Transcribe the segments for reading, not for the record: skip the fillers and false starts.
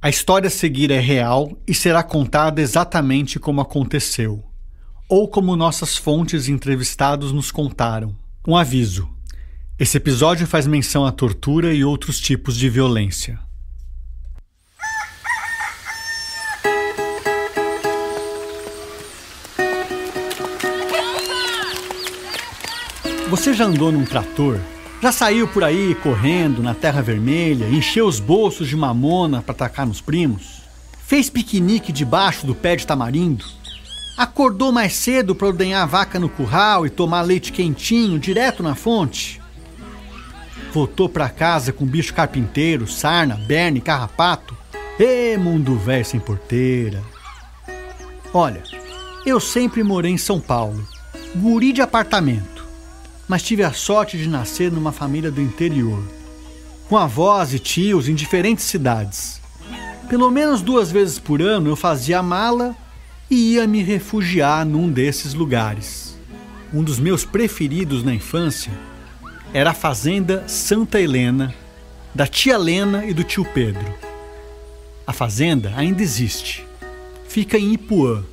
A história a seguir é real e será contada exatamente como aconteceu, ou como nossas fontes e entrevistados nos contaram. Um aviso: esse episódio faz menção à tortura e outros tipos de violência. Você já andou num trator? Já saiu por aí correndo na terra vermelha, encheu os bolsos de mamona para tacar nos primos? Fez piquenique debaixo do pé de tamarindo? Acordou mais cedo para ordenhar a vaca no curral e tomar leite quentinho direto na fonte? Voltou para casa com bicho carpinteiro, sarna, berne, carrapato? Ê, mundo velho sem porteira! Olha, eu sempre morei em São Paulo, guri de apartamento, mas tive a sorte de nascer numa família do interior, com avós e tios em diferentes cidades. Pelo menos 2 vezes por ano eu fazia mala e ia me refugiar num desses lugares. Um dos meus preferidos na infância era a fazenda Santa Helena, da tia Lena e do tio Pedro. A fazenda ainda existe. Fica em Ipuã,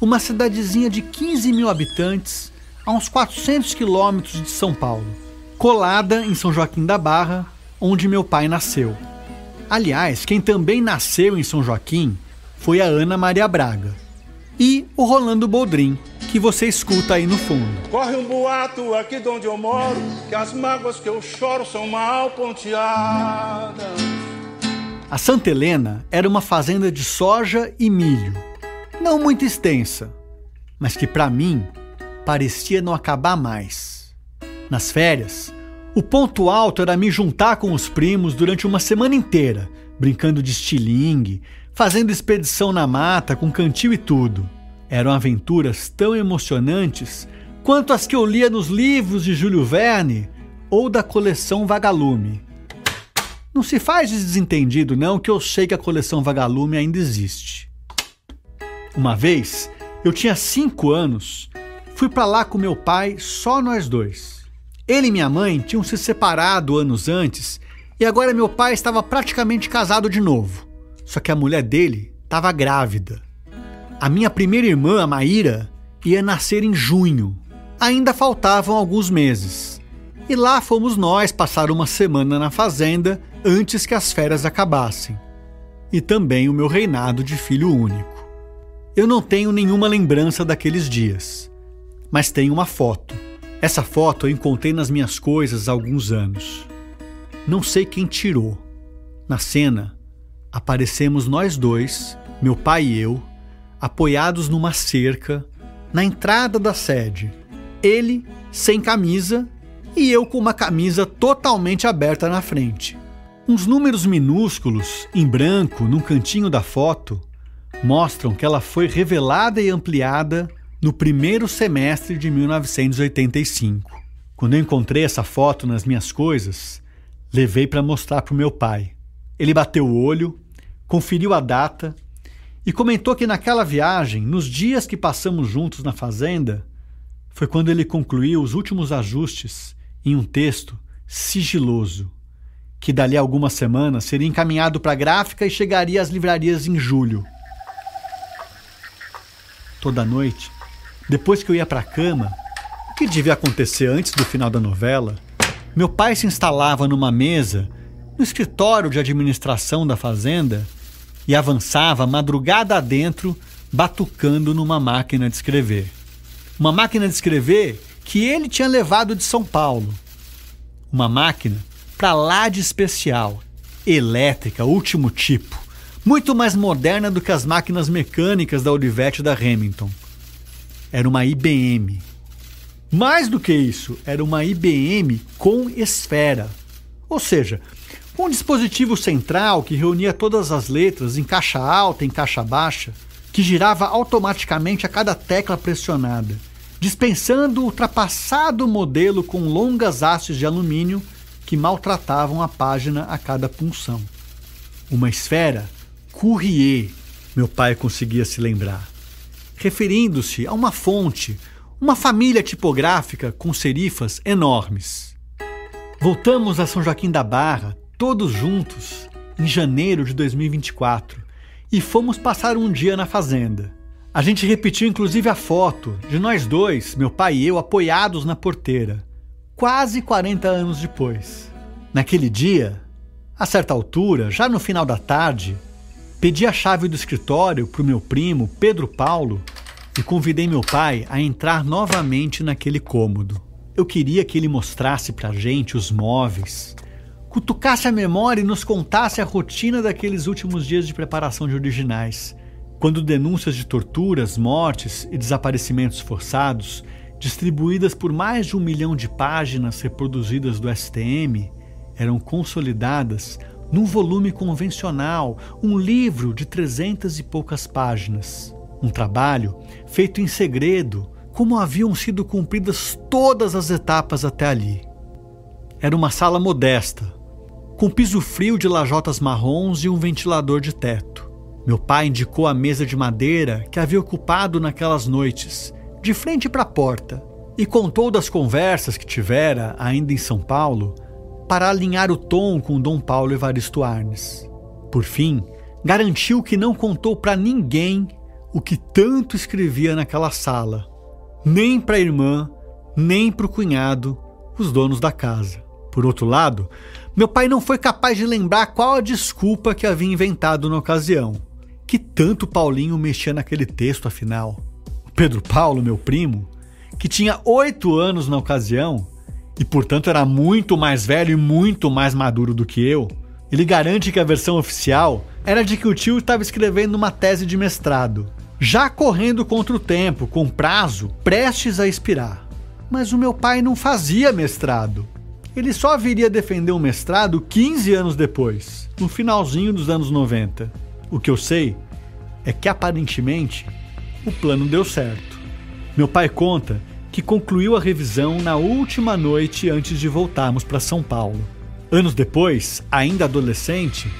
uma cidadezinha de 15 mil habitantes, a uns 400 quilômetros de São Paulo, colada em São Joaquim da Barra, onde meu pai nasceu. Aliás, quem também nasceu em São Joaquim foi a Ana Maria Braga e o Rolando Boldrin, que você escuta aí no fundo. Corre um boato aqui de onde eu moro, que as mágoas que eu choro são mal ponteadas. A Santa Helena era uma fazenda de soja e milho, não muito extensa, mas que para mim parecia não acabar mais. Nas férias, o ponto alto era me juntar com os primos durante uma semana inteira, brincando de estilingue, fazendo expedição na mata com cantil e tudo. Eram aventuras tão emocionantes quanto as que eu lia nos livros de Júlio Verne ou da coleção Vagalume. Não se faz de desentendido não, que eu sei que a coleção Vagalume ainda existe. Uma vez, eu tinha 5 anos, fui pra lá com meu pai, só nós dois. Ele e minha mãe tinham se separado anos antes e agora meu pai estava praticamente casado de novo. Só que a mulher dele estava grávida. A minha primeira irmã, a Maíra, ia nascer em junho. Ainda faltavam alguns meses. E lá fomos nós passar uma semana na fazenda antes que as férias acabassem. E também o meu reinado de filho único. Eu não tenho nenhuma lembrança daqueles dias, mas tenho uma foto. Essa foto eu encontrei nas minhas coisas há alguns anos. Não sei quem tirou. Na cena, aparecemos nós dois, meu pai e eu, apoiados numa cerca, na entrada da sede. Ele sem camisa e eu com uma camisa totalmente aberta na frente. Uns números minúsculos, em branco, num cantinho da foto, mostram que ela foi revelada e ampliada no primeiro semestre de 1985. Quando eu encontrei essa foto nas minhas coisas, levei para mostrar para o meu pai. Ele bateu o olho, conferiu a data e comentou que naquela viagem, nos dias que passamos juntos na fazenda, foi quando ele concluiu os últimos ajustes em um texto sigiloso, que dali a algumas semanas seria encaminhado para a gráfica e chegaria às livrarias em julho. Toda noite, depois que eu ia para a cama, o que devia acontecer antes do final da novela, meu pai se instalava numa mesa no escritório de administração da fazenda e avançava madrugada adentro, batucando numa máquina de escrever. Uma máquina de escrever que ele tinha levado de São Paulo. Uma máquina pra lá de especial, elétrica, último tipo, muito mais moderna do que as máquinas mecânicas da Olivetti e da Remington. Era uma IBM. Mais do que isso, era uma IBM com esfera. Ou seja, com um dispositivo central que reunia todas as letras em caixa alta e em caixa baixa, que girava automaticamente a cada tecla pressionada, dispensando o ultrapassado modelo com longas hastes de alumínio que maltratavam a página a cada punção. Uma esfera Courrier, meu pai conseguia se lembrar, referindo-se a uma fonte, uma família tipográfica com serifas enormes. Voltamos a São Joaquim da Barra, todos juntos, em janeiro de 2024, e fomos passar um dia na fazenda. A gente repetiu inclusive a foto de nós dois, meu pai e eu, apoiados na porteira, quase 40 anos depois. Naquele dia, a certa altura, já no final da tarde, pedi a chave do escritório para o meu primo, Pedro Paulo, e convidei meu pai a entrar novamente naquele cômodo. Eu queria que ele mostrasse pra gente os móveis, cutucasse a memória e nos contasse a rotina daqueles últimos dias de preparação de originais, quando denúncias de torturas, mortes e desaparecimentos forçados, distribuídas por mais de 1 milhão de páginas reproduzidas do STM, eram consolidadas num volume convencional, um livro de 300 e poucas páginas. Um trabalho feito em segredo, como haviam sido cumpridas todas as etapas até ali. Era uma sala modesta, com piso frio de lajotas marrons e um ventilador de teto. Meu pai indicou a mesa de madeira que havia ocupado naquelas noites, de frente para a porta, e contou das conversas que tivera, ainda em São Paulo, para alinhar o tom com Dom Paulo Evaristo Arnes. Por fim, garantiu que não contou para ninguém o que tanto escrevia naquela sala, nem para a irmã, nem para o cunhado, os donos da casa. Por outro lado, meu pai não foi capaz de lembrar qual a desculpa que havia inventado na ocasião. Que tanto Paulinho mexia naquele texto, afinal? O Pedro Paulo, meu primo, que tinha 8 anos na ocasião, e portanto era muito mais velho e muito mais maduro do que eu, ele garante que a versão oficial era de que o tio estava escrevendo uma tese de mestrado, já correndo contra o tempo, com prazo prestes a expirar. Mas o meu pai não fazia mestrado. Ele só viria a defender um mestrado 15 anos depois, no finalzinho dos anos 90. O que eu sei é que, aparentemente, o plano deu certo. Meu pai conta que concluiu a revisão na última noite antes de voltarmos para São Paulo. Anos depois, ainda adolescente,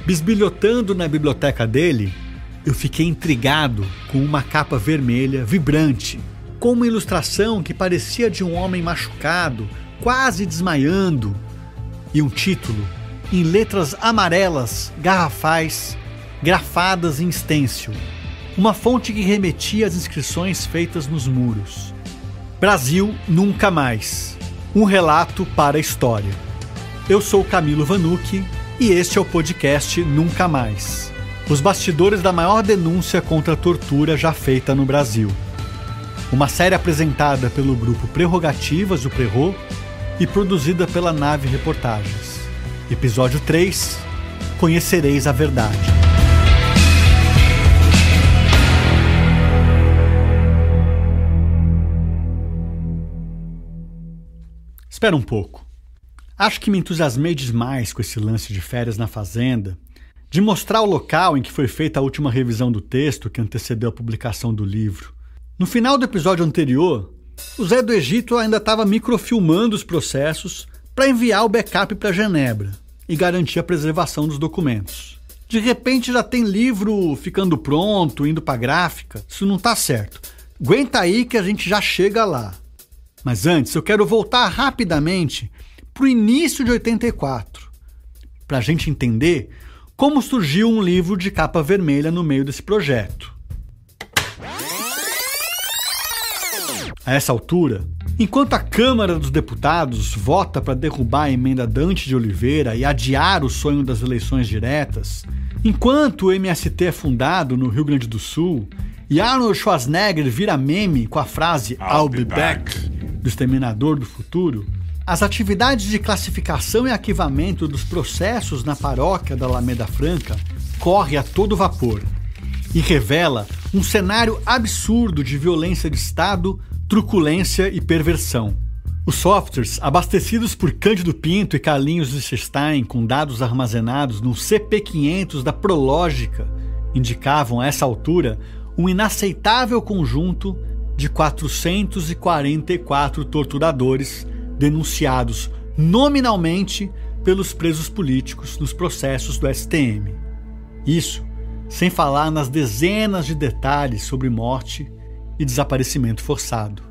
bisbilhotando na biblioteca dele, eu fiquei intrigado com uma capa vermelha, vibrante, com uma ilustração que parecia de um homem machucado, quase desmaiando, e um título em letras amarelas, garrafais, grafadas em stencil, uma fonte que remetia às inscrições feitas nos muros. Brasil nunca mais. Um relato para a história. Eu sou Camilo Vanucchi e este é o podcast Nunca Mais. Os bastidores da maior denúncia contra a tortura já feita no Brasil. Uma série apresentada pelo grupo Prerrogativas do Prerro e produzida pela Nave Reportagens. Episódio 3. Conhecereis a verdade. Espera um pouco. Acho que me entusiasmei demais com esse lance de férias na fazenda, de mostrar o local em que foi feita a última revisão do texto que antecedeu a publicação do livro. No final do episódio anterior, o Zé do Egito ainda estava microfilmando os processos para enviar o backup para Genebra e garantir a preservação dos documentos. De repente já tem livro ficando pronto, indo para a gráfica. Isso não está certo. Aguenta aí que a gente já chega lá. Mas antes eu quero voltar rapidamente para o início de 84, para a gente entender como surgiu um livro de capa vermelha no meio desse projeto. A essa altura, enquanto a Câmara dos Deputados vota para derrubar a emenda Dante de Oliveira e adiar o sonho das eleições diretas, enquanto o MST é fundado no Rio Grande do Sul e Arnold Schwarzenegger vira meme com a frase "I'll be back" do Exterminador do Futuro, as atividades de classificação e arquivamento dos processos na paróquia da Alameda Franca corre a todo vapor e revela um cenário absurdo de violência de Estado, truculência e perversão. Os softwares, abastecidos por Cândido Pinto e Carlinhos Liechtenstein com dados armazenados no CP500 da Prológica, indicavam a essa altura um inaceitável conjunto de 444 torturadores denunciados nominalmente pelos presos políticos nos processos do STM. Isso sem falar nas dezenas de detalhes sobre morte e desaparecimento forçado.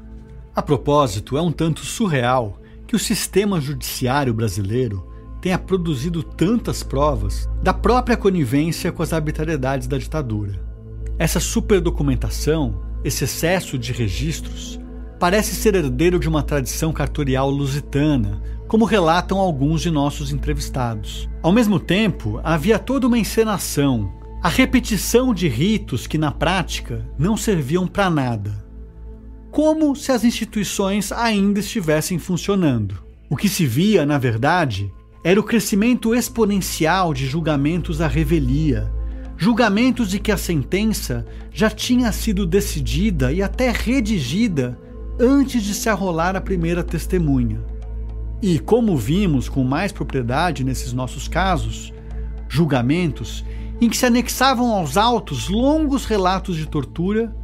A propósito, é um tanto surreal que o sistema judiciário brasileiro tenha produzido tantas provas da própria conivência com as arbitrariedades da ditadura. Essa superdocumentação, esse excesso de registros, parece ser herdeiro de uma tradição cartorial lusitana, como relatam alguns de nossos entrevistados. Ao mesmo tempo, havia toda uma encenação, a repetição de ritos que na prática não serviam para nada. Como se as instituições ainda estivessem funcionando. O que se via, na verdade, era o crescimento exponencial de julgamentos à revelia, julgamentos de que a sentença já tinha sido decidida e até redigida antes de se arrolar a primeira testemunha. E, como vimos com mais propriedade nesses nossos casos, julgamentos em que se anexavam aos autos longos relatos de tortura,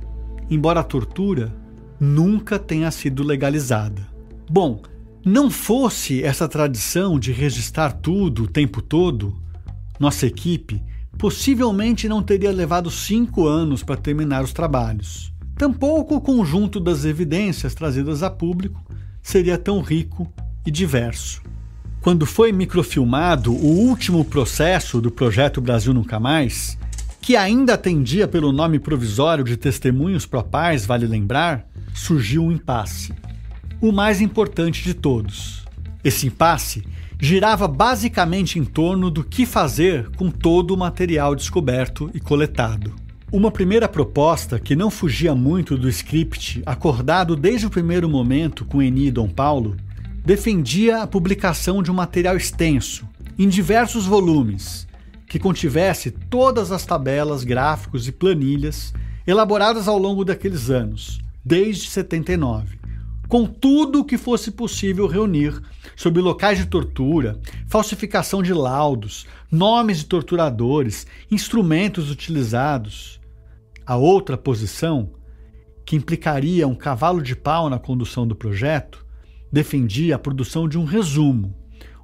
embora a tortura nunca tenha sido legalizada. Bom, não fosse essa tradição de registrar tudo o tempo todo, nossa equipe possivelmente não teria levado 5 anos para terminar os trabalhos. Tampouco o conjunto das evidências trazidas a público seria tão rico e diverso. Quando foi microfilmado o último processo do Projeto Brasil Nunca Mais, que ainda atendia pelo nome provisório de testemunhos pro pais, vale lembrar, surgiu um impasse. O mais importante de todos. Esse impasse girava basicamente em torno do que fazer com todo o material descoberto e coletado. Uma primeira proposta, que não fugia muito do script acordado desde o primeiro momento com Eni e Dom Paulo, defendia a publicação de um material extenso, em diversos volumes, que contivesse todas as tabelas, gráficos e planilhas elaboradas ao longo daqueles anos, desde 79, com tudo o que fosse possível reunir sobre locais de tortura, falsificação de laudos, nomes de torturadores, instrumentos utilizados. A outra posição, que implicaria um cavalo de pau na condução do projeto, defendia a produção de um resumo,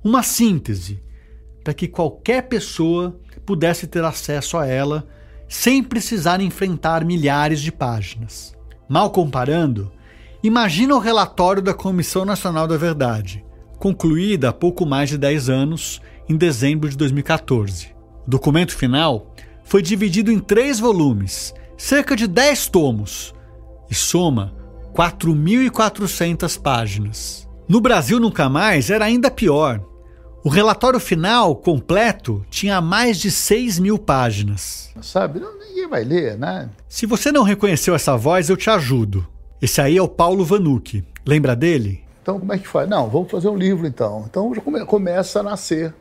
uma síntese, para que qualquer pessoa pudesse ter acesso a ela sem precisar enfrentar milhares de páginas. Mal comparando, imagina o relatório da Comissão Nacional da Verdade, concluída há pouco mais de 10 anos, em dezembro de 2014. O documento final foi dividido em 3 volumes, cerca de 10 tomos, e soma 4.400 páginas. No Brasil Nunca Mais era ainda pior. O relatório final, completo, tinha mais de 6.000 páginas. Sabe, ninguém vai ler, né? Se você não reconheceu essa voz, eu te ajudo. Esse aí é o Paulo Vanucchi. Lembra dele? Então, como é que faz? Não, vamos fazer um livro, então. Então, já começa a nascer,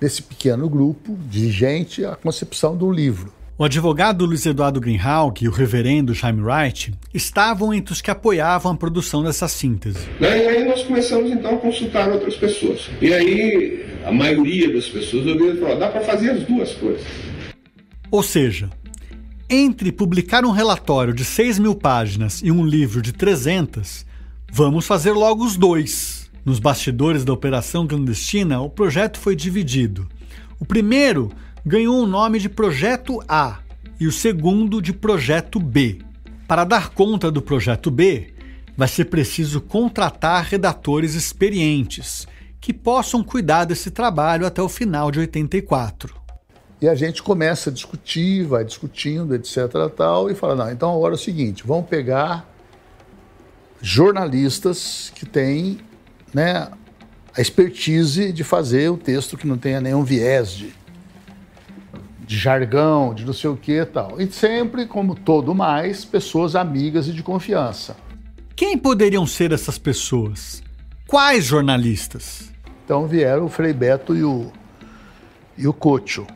desse pequeno grupo de gente, a concepção do livro. O advogado Luiz Eduardo Greenhalgh e o reverendo Jaime Wright estavam entre os que apoiavam a produção dessa síntese. E aí nós começamos, então, a consultar outras pessoas. E aí, a maioria das pessoas ouviram e falou, dá para fazer as duas coisas. Ou seja, entre publicar um relatório de 6.000 páginas e um livro de 300, vamos fazer logo os dois. Nos bastidores da Operação Clandestina, o projeto foi dividido. O primeiro ganhou o nome de Projeto A e o segundo de Projeto B. Para dar conta do Projeto B, vai ser preciso contratar redatores experientes que possam cuidar desse trabalho até o final de 84. E a gente começa a discutir, vai discutindo, etc. tal, e fala, não, então agora é o seguinte, vamos pegar jornalistas que têm, né, a expertise de fazer o texto que não tenha nenhum viés de jargão, de não sei o que e tal. E sempre, como todo mais, pessoas amigas e de confiança. Quem poderiam ser essas pessoas? Quais jornalistas? Então vieram o Frei Beto e o Cocho.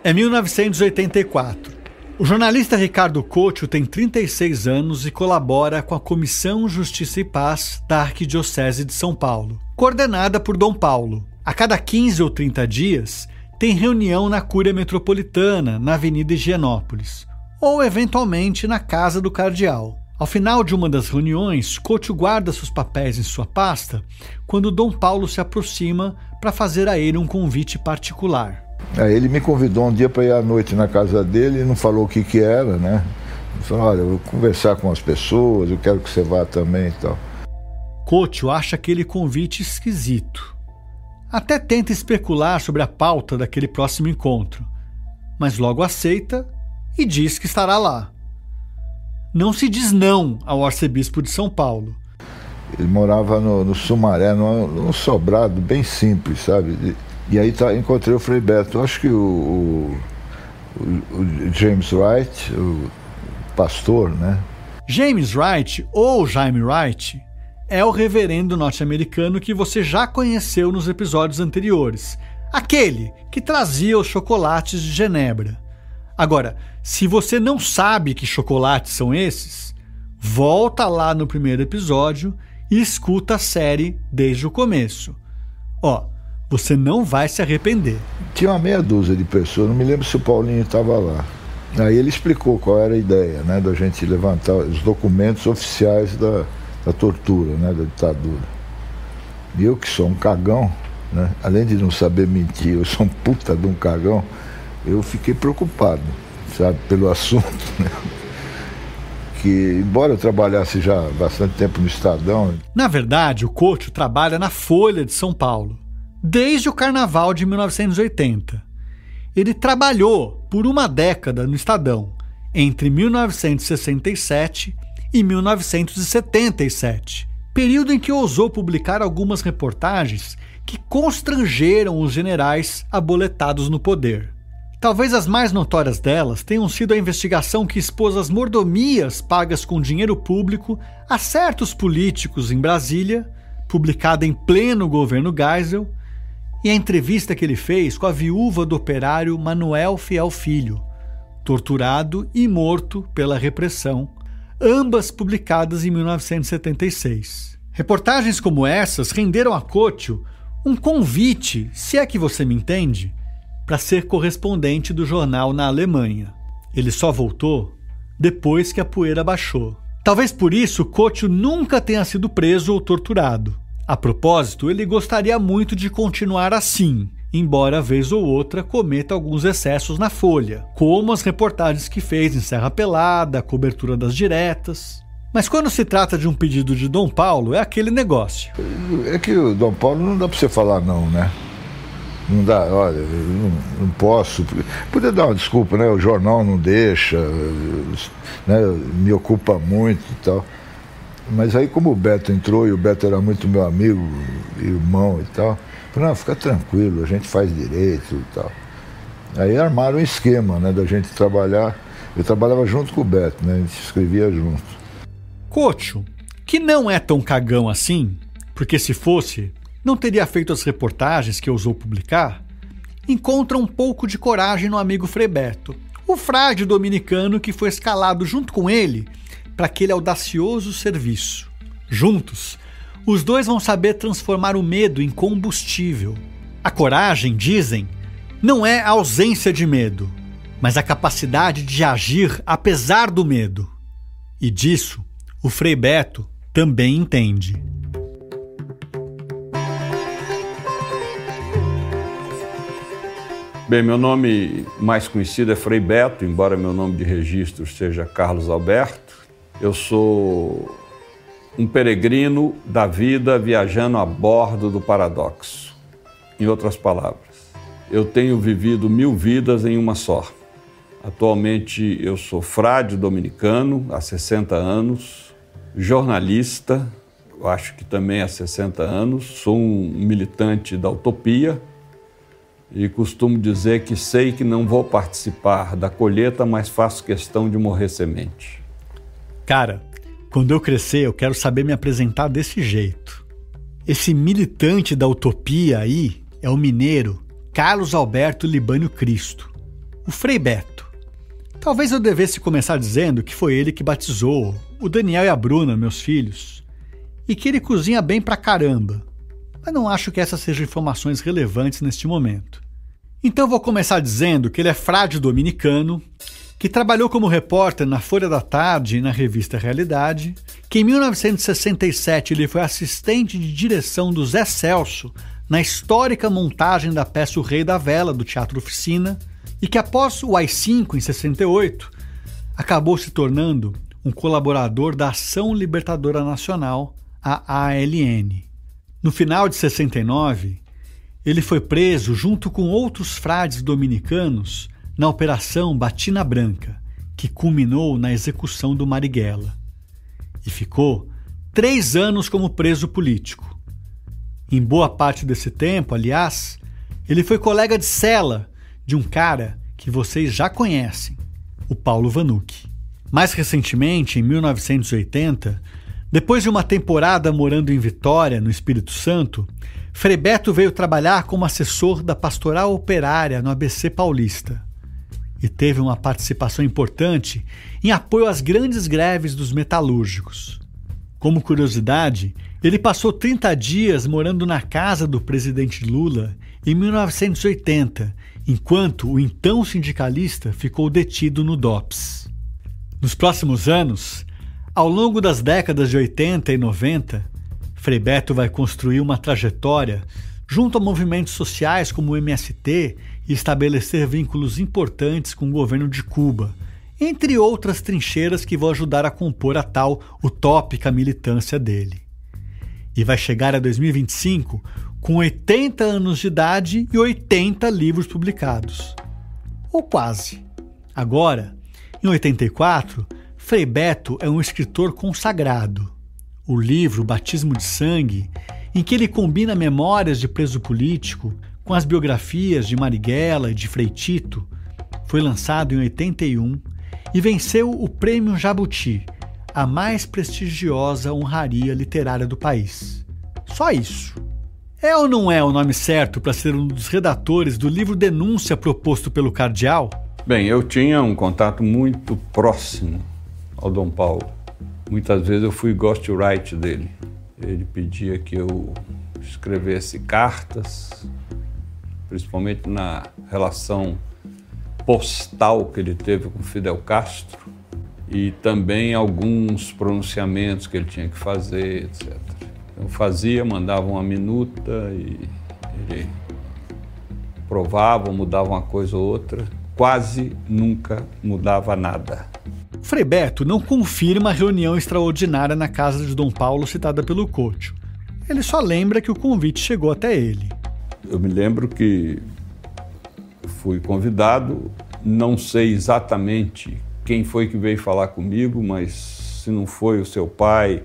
É 1984. O jornalista Ricardo Cocho tem 36 anos e colabora com a Comissão Justiça e Paz da Arquidiocese de São Paulo, coordenada por Dom Paulo. A cada 15 ou 30 dias, tem reunião na Cúria Metropolitana, na Avenida Higienópolis, ou eventualmente na Casa do Cardeal. Ao final de uma das reuniões, Cocho guarda seus papéis em sua pasta quando Dom Paulo se aproxima para fazer a ele um convite particular. Aí ele me convidou um dia para ir à noite na casa dele e não falou o que era, né? Ele falou, olha, eu vou conversar com as pessoas, eu quero que você vá também e tal. Couto acha aquele convite esquisito. Até tenta especular sobre a pauta daquele próximo encontro, mas logo aceita e diz que estará lá. Não se diz não ao arcebispo de São Paulo. Ele morava no Sumaré, num sobrado bem simples, sabe? E aí encontrei o Frei Beto. Eu acho que o James Wright, o pastor, né? James Wright, ou Jaime Wright, é o reverendo norte-americano que você já conheceu nos episódios anteriores. Aquele que trazia os chocolates de Genebra. Agora, se você não sabe que chocolates são esses, volta lá no primeiro episódio e escuta a série desde o começo. Ó, você não vai se arrepender. Tinha uma meia dúzia de pessoas, não me lembro se o Paulinho estava lá. Aí ele explicou qual era a ideia, né, da gente levantar os documentos oficiais da tortura, né, da ditadura. E eu que sou um cagão, né, além de não saber mentir, eu sou um puta de um cagão, eu fiquei preocupado, sabe, pelo assunto, né? Que, embora eu trabalhasse já há bastante tempo no Estadão... Na verdade, o Couto trabalha na Folha de São Paulo, desde o Carnaval de 1980. Ele trabalhou por uma década no Estadão, entre 1967 e 1977, período em que ousou publicar algumas reportagens que constrangeram os generais aboletados no poder. Talvez as mais notórias delas tenham sido a investigação que expôs as mordomias pagas com dinheiro público a certos políticos em Brasília, publicada em pleno governo Geisel, e a entrevista que ele fez com a viúva do operário Manuel Fiel Filho, torturado e morto pela repressão, ambas publicadas em 1976. Reportagens como essas renderam a Couto um convite, se é que você me entende, para ser correspondente do jornal na Alemanha. Ele só voltou depois que a poeira baixou. Talvez por isso Couto nunca tenha sido preso ou torturado. A propósito, ele gostaria muito de continuar assim, embora vez ou outra cometa alguns excessos na Folha, como as reportagens que fez em Serra Pelada, a cobertura das diretas. Mas quando se trata de um pedido de Dom Paulo, é aquele negócio. É que o Dom Paulo não dá para você falar não, né? Não dá, olha, eu não posso. Podia dar uma desculpa, né? O jornal não deixa, né? Me ocupa muito e tal. Mas aí, como o Beto entrou, e o Beto era muito meu amigo, irmão e tal, falei, não, fica tranquilo, a gente faz direito e tal. Aí armaram um esquema, né, da gente trabalhar. Eu trabalhava junto com o Beto, né? A gente escrevia junto. Couto, que não é tão cagão assim, porque se fosse, não teria feito as reportagens que ousou publicar, encontra um pouco de coragem no amigo Frei Beto, o frade dominicano que foi escalado junto com ele para aquele audacioso serviço. Juntos, os dois vão saber transformar o medo em combustível. A coragem, dizem, não é a ausência de medo, mas a capacidade de agir apesar do medo. E disso, o Frei Beto também entende. Bem, meu nome mais conhecido é Frei Beto, embora meu nome de registro seja Carlos Alberto. Eu sou um peregrino da vida viajando a bordo do paradoxo. Em outras palavras, eu tenho vivido 1000 vidas em uma só. Atualmente eu sou frade dominicano há 60 anos, jornalista, eu acho que também há 60 anos, sou um militante da utopia, e costumo dizer que sei que não vou participar da colheita, mas faço questão de morrer semente. Cara, quando eu crescer, eu quero saber me apresentar desse jeito. Esse militante da utopia aí é o mineiro Carlos Alberto Libânio Cristo, o Frei Beto. Talvez eu devesse começar dizendo que foi ele que batizou o Daniel e a Bruna, meus filhos, e que ele cozinha bem pra caramba, mas não acho que essas sejam informações relevantes neste momento. Então vou começar dizendo que ele é frade dominicano, que trabalhou como repórter na Folha da Tarde e na revista Realidade, que em 1967 ele foi assistente de direção do Zé Celso na histórica montagem da peça O Rei da Vela, do Teatro Oficina, e que após o AI-5, em 68, acabou se tornando um colaborador da Ação Libertadora Nacional, a ALN. No final de 69, ele foi preso junto com outros frades dominicanos na Operação Batina Branca, que culminou na execução do Marighella. E ficou 3 anos como preso político. Em boa parte desse tempo, aliás, ele foi colega de cela de um cara que vocês já conhecem, o Paulo Vanucchi. Mais recentemente, em 1980, depois de uma temporada morando em Vitória, no Espírito Santo, Frei Beto veio trabalhar como assessor da Pastoral Operária no ABC Paulista e teve uma participação importante em apoio às grandes greves dos metalúrgicos. Como curiosidade, ele passou 30 dias morando na casa do presidente Lula em 1980, enquanto o então sindicalista ficou detido no DOPS. Nos próximos anos, ao longo das décadas de 80 e 90, Frei Beto vai construir uma trajetória junto a movimentos sociais como o MST e estabelecer vínculos importantes com o governo de Cuba, entre outras trincheiras que vão ajudar a compor a tal utópica militância dele. E vai chegar a 2025 com 80 anos de idade e 80 livros publicados. Ou quase. Agora, em 84, Frei Beto é um escritor consagrado. O livro Batismo de Sangue, em que ele combina memórias de preso político com as biografias de Marighella e de Frei Tito, foi lançado em 81 e venceu o Prêmio Jabuti, a mais prestigiosa honraria literária do país. Só isso. É ou não é o nome certo para ser um dos redatores do livro Denúncia proposto pelo cardeal? Bem, eu tinha um contato muito próximo ao Dom Paulo. Muitas vezes eu fui ghostwriter dele. Ele pedia que eu escrevesse cartas, principalmente na relação postal que ele teve com Fidel Castro, e também alguns pronunciamentos que ele tinha que fazer, etc. Eu fazia, mandava uma minuta e ele provava, mudava uma coisa ou outra. Quase nunca mudava nada. Frei Beto não confirma a reunião extraordinária na casa de Dom Paulo citada pelo Couto. Ele só lembra que o convite chegou até ele. Eu me lembro que fui convidado, não sei exatamente quem foi que veio falar comigo, mas se não foi o seu pai,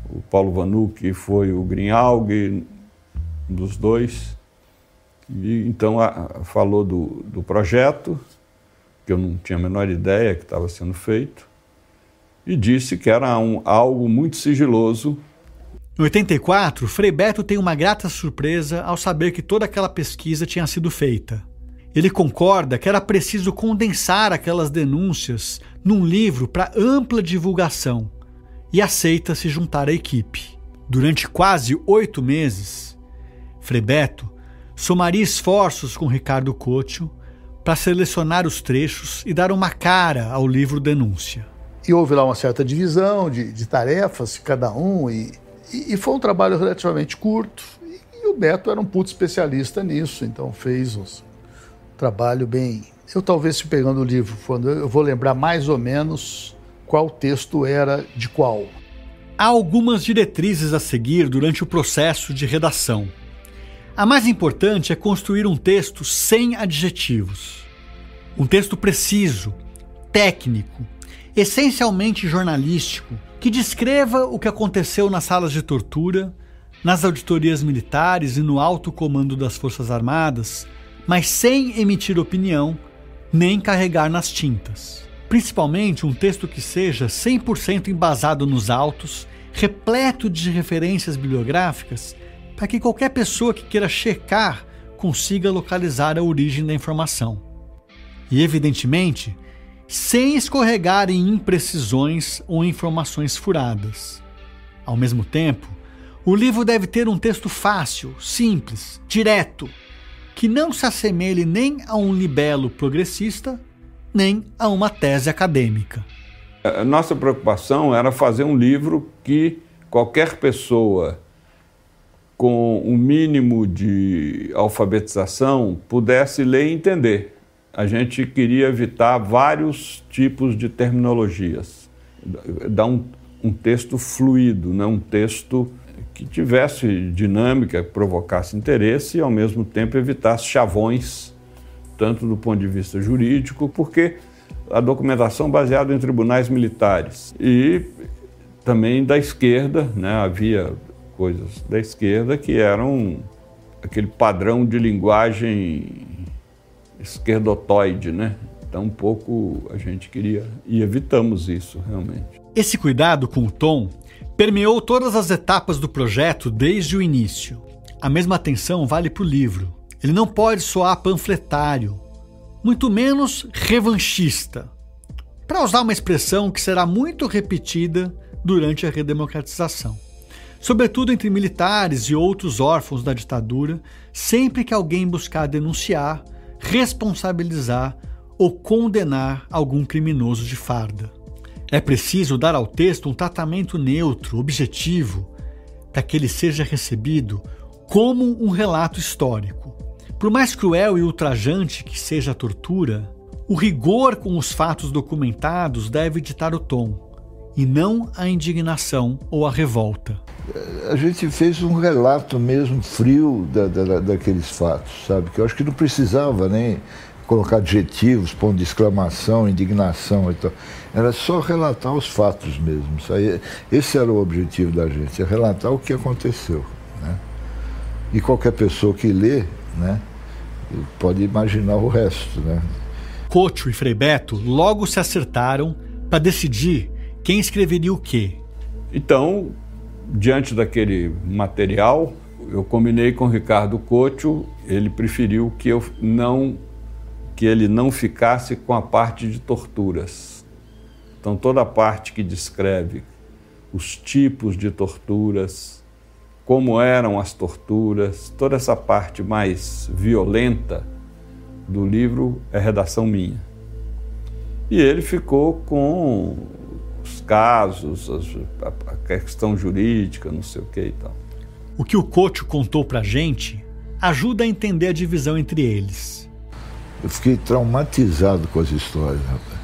o Paulo Vanucchi, foi o Grinalg, um dos dois. E então falou do projeto, que eu não tinha a menor ideia que estava sendo feito, e disse que era algo muito sigiloso. Em 84, Frei Beto tem uma grata surpresa ao saber que toda aquela pesquisa tinha sido feita. Ele concorda que era preciso condensar aquelas denúncias num livro para ampla divulgação e aceita se juntar à equipe. Durante quase 8 meses, Frei Beto somaria esforços com Ricardo Couto para selecionar os trechos e dar uma cara ao livro Denúncia. E houve lá uma certa divisão de tarefas, cada um, e foi um trabalho relativamente curto. E o Beto era um puto especialista nisso, então fez um trabalho bem... Eu talvez, se pegando o livro, eu vou lembrar mais ou menos qual texto era de qual. Há algumas diretrizes a seguir durante o processo de redação. A mais importante é construir um texto sem adjetivos. Um texto preciso, técnico, essencialmente jornalístico, que descreva o que aconteceu nas salas de tortura, nas auditorias militares e no alto comando das Forças Armadas, mas sem emitir opinião, nem carregar nas tintas. Principalmente um texto que seja 100% embasado nos autos, repleto de referências bibliográficas, para que qualquer pessoa que queira checar consiga localizar a origem da informação. E, evidentemente, sem escorregar em imprecisões ou informações furadas. Ao mesmo tempo, o livro deve ter um texto fácil, simples, direto, que não se assemelhe nem a um libelo progressista, nem a uma tese acadêmica. A nossa preocupação era fazer um livro que qualquer pessoa com um mínimo de alfabetização, pudesse ler e entender. A gente queria evitar vários tipos de terminologias, dar um texto fluido, né? Um texto que tivesse dinâmica, provocasse interesse e, ao mesmo tempo, evitasse chavões, tanto do ponto de vista jurídico, porque a documentação baseada em tribunais militares e também da esquerda, né? Havia coisas da esquerda que eram aquele padrão de linguagem esquerdotoide, né? Então, um pouco a gente queria e evitamos isso, realmente. Esse cuidado com o tom permeou todas as etapas do projeto desde o início. A mesma atenção vale para o livro. Ele não pode soar panfletário, muito menos revanchista, para usar uma expressão que será muito repetida durante a redemocratização. Sobretudo entre militares e outros órfãos da ditadura, sempre que alguém buscar denunciar, responsabilizar ou condenar algum criminoso de farda. É preciso dar ao texto um tratamento neutro, objetivo, para que ele seja recebido como um relato histórico. Por mais cruel e ultrajante que seja a tortura, o rigor com os fatos documentados deve ditar o tom, e não a indignação ou a revolta. A gente fez um relato mesmo frio daqueles fatos, sabe? Que eu acho que não precisava nem colocar adjetivos, ponto de exclamação, indignação e tal. Era só relatar os fatos mesmo. Esse era o objetivo da gente, é relatar o que aconteceu, né? E qualquer pessoa que lê, né, pode imaginar o resto, né? Cocho e Frei Beto logo se acertaram para decidir quem escreveria o quê. Então, diante daquele material, eu combinei com o Ricardo Cocho, ele preferiu que ele não ficasse com a parte de torturas. Então, toda a parte que descreve os tipos de torturas, como eram as torturas, toda essa parte mais violenta do livro é redação minha. E ele ficou com os casos, a questão jurídica, não sei o que e tal. O que o Cocho contou pra gente ajuda a entender a divisão entre eles. Eu fiquei traumatizado com as histórias, rapaz.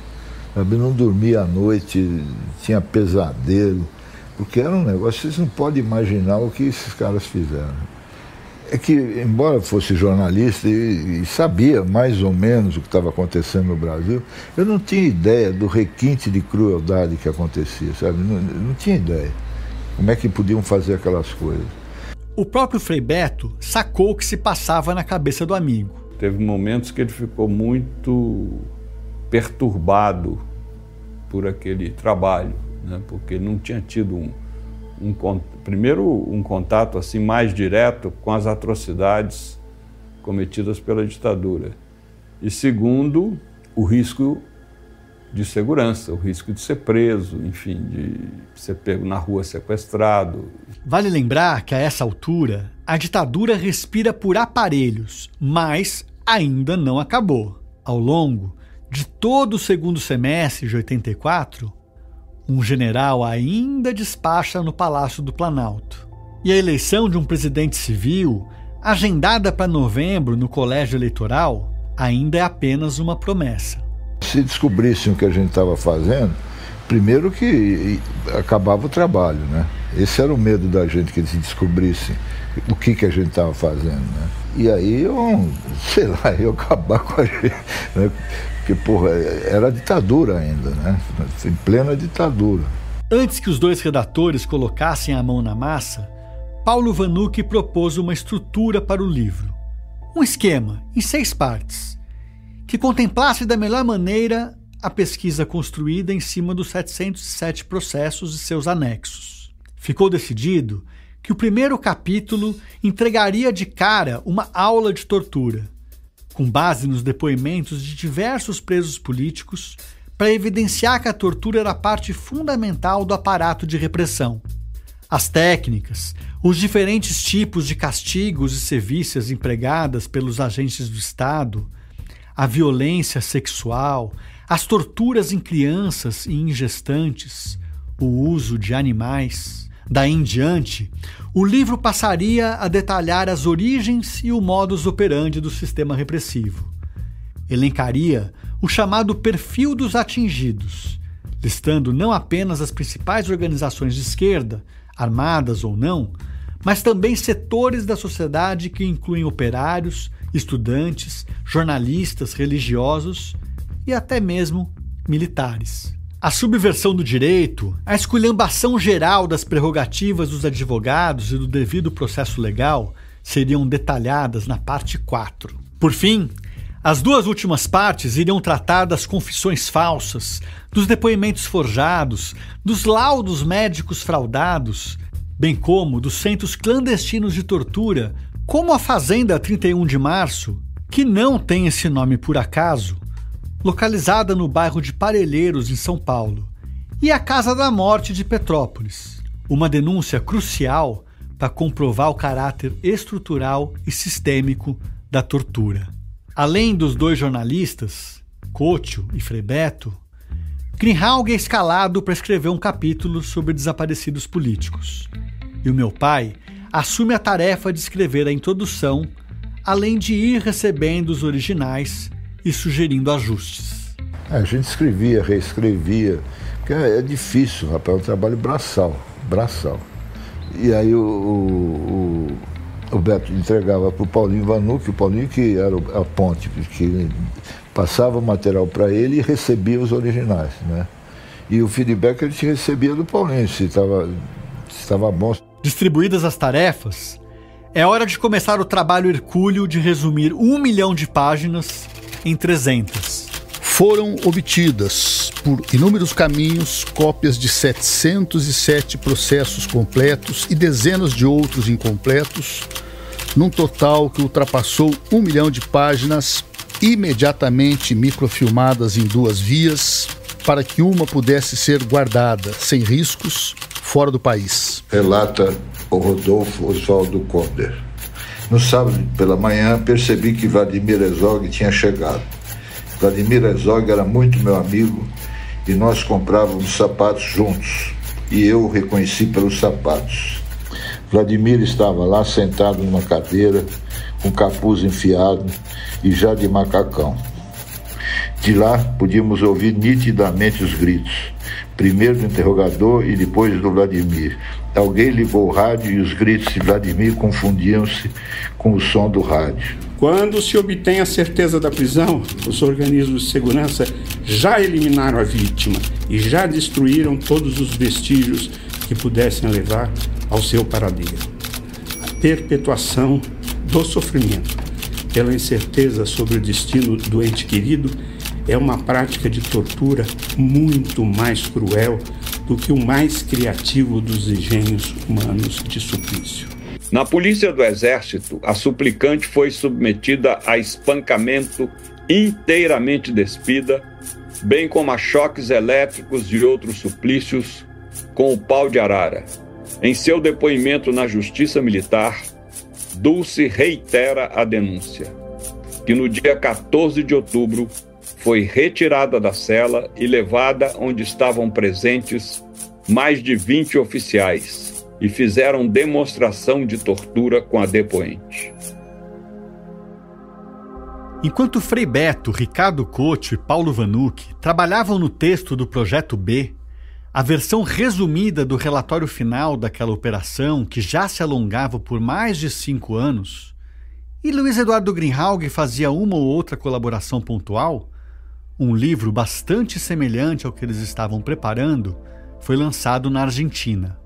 Eu não dormia à noite, tinha pesadelo, porque era um negócio, vocês não podem imaginar o que esses caras fizeram. É que, embora fosse jornalista e sabia mais ou menos o que estava acontecendo no Brasil, eu não tinha ideia do requinte de crueldade que acontecia, sabe? Não tinha ideia. Como é que podiam fazer aquelas coisas? O próprio Frei Beto sacou o que se passava na cabeça do amigo. Teve momentos que ele ficou muito perturbado por aquele trabalho, né? Porque não tinha tido primeiro um contato assim mais direto com as atrocidades cometidas pela ditadura e segundo o risco de segurança, o risco de ser preso, enfim, de ser pego na rua sequestrado. Vale lembrar que a essa altura a ditadura respira por aparelhos, mas ainda não acabou. Ao longo de todo o segundo semestre de 84, um general ainda despacha no Palácio do Planalto. E a eleição de um presidente civil, agendada para novembro no colégio eleitoral, ainda é apenas uma promessa. Se descobrissem o que a gente estava fazendo, primeiro que acabava o trabalho, né? Esse era o medo da gente, que eles descobrissem o que a gente estava fazendo, né? E aí, sei lá, eu acabar com a gente, né? Porque, porra, era ditadura ainda, né? Em plena ditadura. Antes que os dois redatores colocassem a mão na massa, Paulo Vanucchi propôs uma estrutura para o livro. Um esquema, em 6 partes, que contemplasse da melhor maneira a pesquisa construída em cima dos 707 processos e seus anexos. Ficou decidido que o primeiro capítulo entregaria de cara uma aula de tortura, com base nos depoimentos de diversos presos políticos, para evidenciar que a tortura era parte fundamental do aparato de repressão. As técnicas, os diferentes tipos de castigos e sevícias empregadas pelos agentes do Estado, a violência sexual, as torturas em crianças e em gestantes, o uso de animais, Daí em diante, o livro passaria a detalhar as origens e o modus operandi do sistema repressivo. Elencaria o chamado perfil dos atingidos, listando não apenas as principais organizações de esquerda, armadas ou não, mas também setores da sociedade que incluem operários, estudantes, jornalistas, religiosos e até mesmo militares. A subversão do direito, a esculhambação geral das prerrogativas dos advogados e do devido processo legal seriam detalhadas na parte 4. Por fim, as duas últimas partes iriam tratar das confissões falsas, dos depoimentos forjados, dos laudos médicos fraudados, bem como dos centros clandestinos de tortura, como a Fazenda 31 de Março, que não tem esse nome por acaso, localizada no bairro de Parelheiros, em São Paulo, e a Casa da Morte de Petrópolis, uma denúncia crucial para comprovar o caráter estrutural e sistêmico da tortura. Além dos dois jornalistas, Couto e Frei Beto, Greenhalgh é escalado para escrever um capítulo sobre desaparecidos políticos. E o meu pai assume a tarefa de escrever a introdução, além de ir recebendo os originais e sugerindo ajustes. A gente escrevia, reescrevia, porque é difícil, rapaz, é um trabalho braçal. E aí o Beto entregava para o Paulinho Vanucci, o Paulinho que era a ponte, que passava o material para ele e recebia os originais, né? E o feedback a gente recebia do Paulinho, se estava bom. Distribuídas as tarefas, é hora de começar o trabalho hercúleo de resumir 1 milhão de páginas em 300. Foram obtidas, por inúmeros caminhos, cópias de 707 processos completos e dezenas de outros incompletos, num total que ultrapassou 1 milhão de páginas, imediatamente microfilmadas em 2 vias, para que uma pudesse ser guardada, sem riscos, fora do país. Relata o Rodolfo Oswaldo Conder. No sábado pela manhã, percebi que Vladimir Herzog tinha chegado. Vladimir Herzog era muito meu amigo e nós comprávamos sapatos juntos. E eu o reconheci pelos sapatos. Vladimir estava lá sentado numa cadeira, com capuz enfiado e já de macacão. De lá, podíamos ouvir nitidamente os gritos, primeiro do interrogador e depois do Vladimir. Alguém ligou o rádio e os gritos de Vladimir confundiam-se com o som do rádio. Quando se obtém a certeza da prisão, os organismos de segurança já eliminaram a vítima e já destruíram todos os vestígios que pudessem levar ao seu paradeiro. A perpetuação do sofrimento pela incerteza sobre o destino do ente querido é uma prática de tortura muito mais cruel do que o mais criativo dos engenhos humanos de suplício. Na polícia do Exército, a suplicante foi submetida a espancamento inteiramente despida, bem como a choques elétricos e outros suplícios com o pau de arara. Em seu depoimento na Justiça Militar, Dulce reitera a denúncia, que no dia 14 de outubro foi retirada da cela e levada onde estavam presentes mais de 20 oficiais e fizeram demonstração de tortura com a depoente. Enquanto Frei Beto, Ricardo Couto e Paulo Vanucci trabalhavam no texto do Projeto B, a versão resumida do relatório final daquela operação, que já se alongava por mais de 5 anos, e Luiz Eduardo Greenhalgh fazia uma ou outra colaboração pontual, um livro bastante semelhante ao que eles estavam preparando foi lançado na Argentina.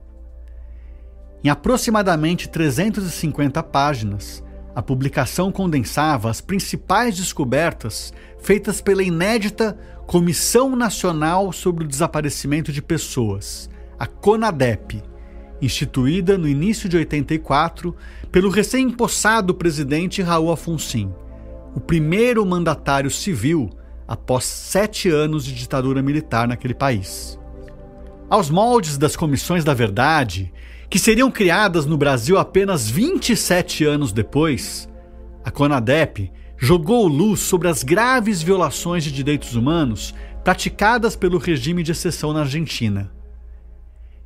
Em aproximadamente 350 páginas, a publicação condensava as principais descobertas feitas pela inédita Comissão Nacional sobre o Desaparecimento de Pessoas, a CONADEP, instituída no início de 84 pelo recém-empossado presidente Raul Alfonsín, o primeiro mandatário civil após 7 anos de ditadura militar naquele país. Aos moldes das Comissões da Verdade, que seriam criadas no Brasil apenas 27 anos depois, a CONADEP jogou luz sobre as graves violações de direitos humanos praticadas pelo regime de exceção na Argentina.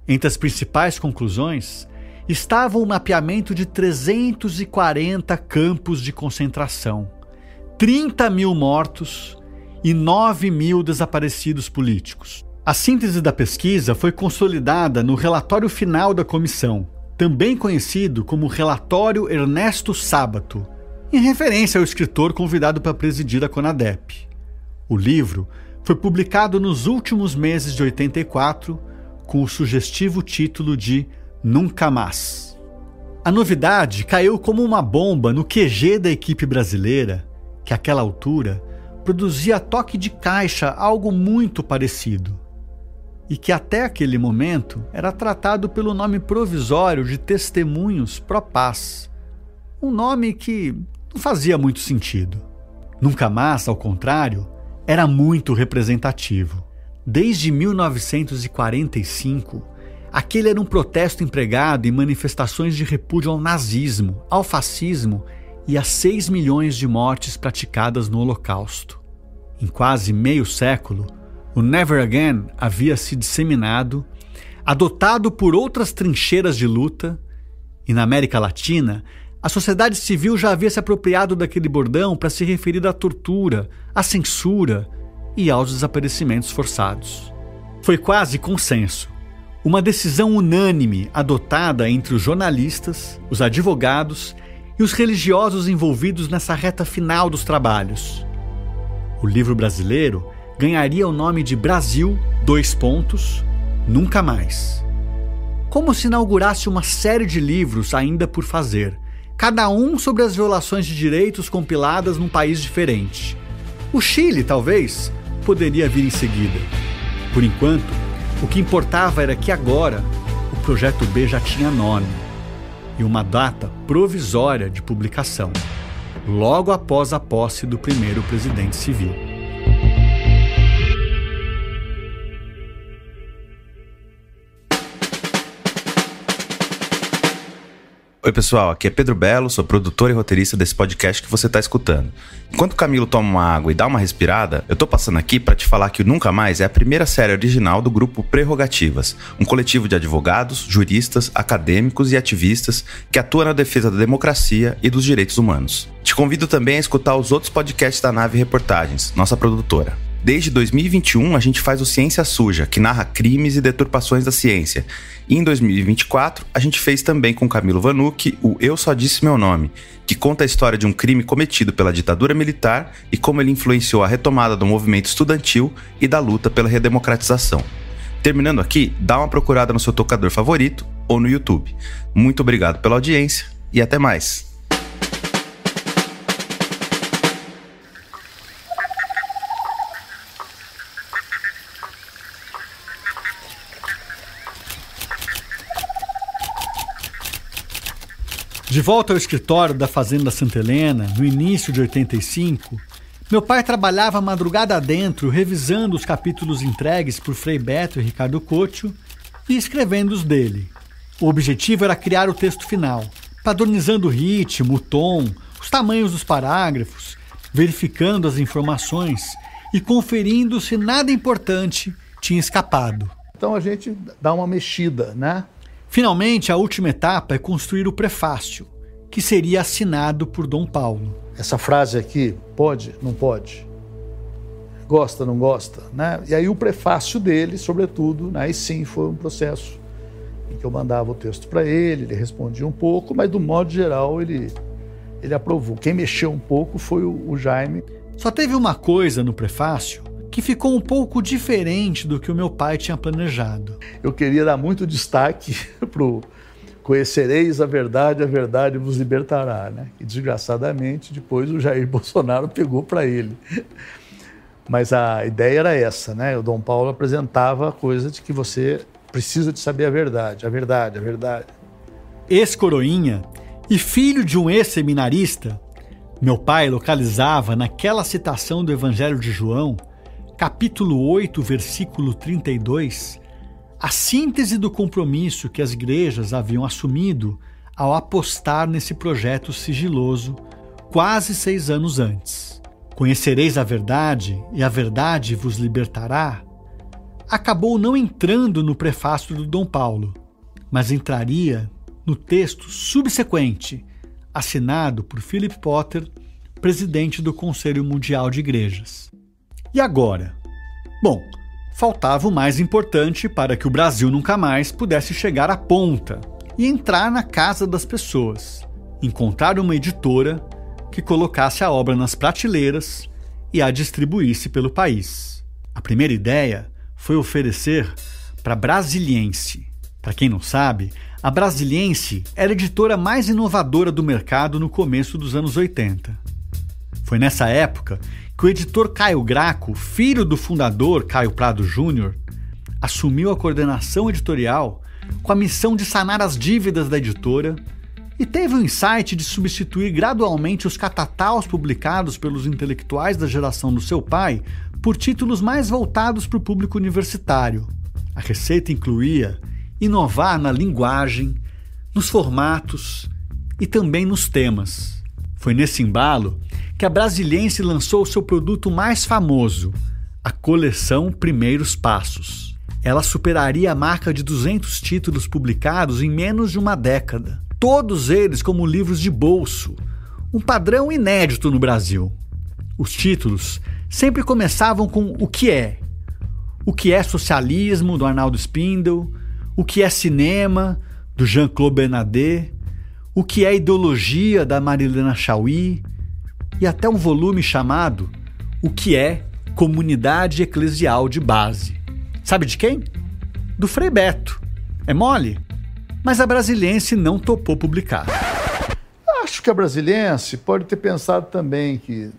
Entre as principais conclusões estava o mapeamento de 340 campos de concentração, 30 mil mortos e 9 mil desaparecidos políticos. A síntese da pesquisa foi consolidada no relatório final da comissão, também conhecido como Relatório Ernesto Sábato, em referência ao escritor convidado para presidir a CONADEP. O livro foi publicado nos últimos meses de 84, com o sugestivo título de Nunca Mais. A novidade caiu como uma bomba no QG da equipe brasileira, que àquela altura produzia a toque de caixa algo muito parecido, e que até aquele momento era tratado pelo nome provisório de Testemunhos Pró-Paz, um nome que não fazia muito sentido. Nunca Mais, ao contrário, era muito representativo. Desde 1945, aquele era um protesto empregado em manifestações de repúdio ao nazismo, ao fascismo e às 6 milhões de mortes praticadas no Holocausto. Em quase meio século, o Never Again havia se disseminado, adotado por outras trincheiras de luta, e na América Latina, a sociedade civil já havia se apropriado daquele bordão para se referir à tortura, à censura e aos desaparecimentos forçados. Foi quase consenso. Uma decisão unânime adotada entre os jornalistas, os advogados e os religiosos envolvidos nessa reta final dos trabalhos. O livro brasileiro ganharia o nome de Brasil, Nunca Mais. Como se inaugurasse uma série de livros ainda por fazer, cada um sobre as violações de direitos compiladas num país diferente. O Chile, talvez, poderia vir em seguida. Por enquanto, o que importava era que agora o Projeto B já tinha nome e uma data provisória de publicação, logo após a posse do primeiro presidente civil. Oi pessoal, aqui é Pedro Belo, sou produtor e roteirista desse podcast que você está escutando. Enquanto o Camilo toma uma água e dá uma respirada, eu tô passando aqui para te falar que o Nunca Mais é a primeira série original do grupo Prerrogativas, um coletivo de advogados, juristas, acadêmicos e ativistas que atua na defesa da democracia e dos direitos humanos. Te convido também a escutar os outros podcasts da Nave Reportagens, nossa produtora. Desde 2021, a gente faz o Ciência Suja, que narra crimes e deturpações da ciência. E em 2024, a gente fez também com Camilo Vanucchi o Eu Só Disse Meu Nome, que conta a história de um crime cometido pela ditadura militar e como ele influenciou a retomada do movimento estudantil e da luta pela redemocratização. Terminando aqui, dá uma procurada no seu tocador favorito ou no YouTube. Muito obrigado pela audiência e até mais! De volta ao escritório da Fazenda Santa Helena, no início de 85, meu pai trabalhava a madrugada adentro revisando os capítulos entregues por Frei Beto e Ricardo Couto e escrevendo os dele. O objetivo era criar o texto final, padronizando o ritmo, o tom, os tamanhos dos parágrafos, verificando as informações e conferindo se nada importante tinha escapado. Então a gente dá uma mexida, né? Finalmente, a última etapa é construir o prefácio, que seria assinado por Dom Paulo. Essa frase aqui, pode, não pode? Gosta, não gosta? Né? E aí o prefácio dele, sobretudo, aí sim foi um processo em que eu mandava o texto para ele respondia um pouco, mas do modo geral ele aprovou. Quem mexeu um pouco foi o Jaime. Só teve uma coisa no prefácio que ficou um pouco diferente do que o meu pai tinha planejado. Eu queria dar muito destaque pro conhecereis a verdade vos libertará, né? E desgraçadamente depois o Jair Bolsonaro pegou para ele. Mas a ideia era essa, né? O Dom Paulo apresentava a coisa de que você precisa de saber a verdade. Ex-coroinha e filho de um ex-seminarista, meu pai localizava naquela citação do Evangelho de João, capítulo 8, versículo 32, a síntese do compromisso que as igrejas haviam assumido ao apostar nesse projeto sigiloso quase 6 anos antes. Conhecereis a verdade e a verdade vos libertará. acabou não entrando no prefácio do Dom Paulo, mas entraria no texto subsequente, assinado por Philip Potter, presidente do Conselho Mundial de Igrejas. E agora? Bom, faltava o mais importante para que o Brasil nunca mais pudesse chegar à ponta e entrar na casa das pessoas, encontrar uma editora que colocasse a obra nas prateleiras e a distribuísse pelo país. A primeira ideia foi oferecer para a Brasiliense. Para quem não sabe, a Brasiliense era a editora mais inovadora do mercado no começo dos anos 80. Foi nessa época que o editor Caio Graco, filho do fundador Caio Prado Júnior, assumiu a coordenação editorial com a missão de sanar as dívidas da editora e teve o insight de substituir gradualmente os catataus publicados pelos intelectuais da geração do seu pai por títulos mais voltados para o público universitário. A receita incluía inovar na linguagem, nos formatos e também nos temas. Foi nesse embalo que a Brasiliense lançou o seu produto mais famoso, a coleção Primeiros Passos. Ela superaria a marca de 200 títulos publicados em menos de uma década, todos eles como livros de bolso, um padrão inédito no Brasil. Os títulos sempre começavam com o que é socialismo, do Arnaldo Spindel, o que é cinema, do Jean-Claude Bernardet, o que é ideologia, da Marilena Chauí, e até um volume chamado O que é Comunidade Eclesial de Base. Sabe de quem? Do Frei Beto. É mole? Mas a Brasiliense não topou publicar. Acho que a Brasiliense pode ter pensado também que,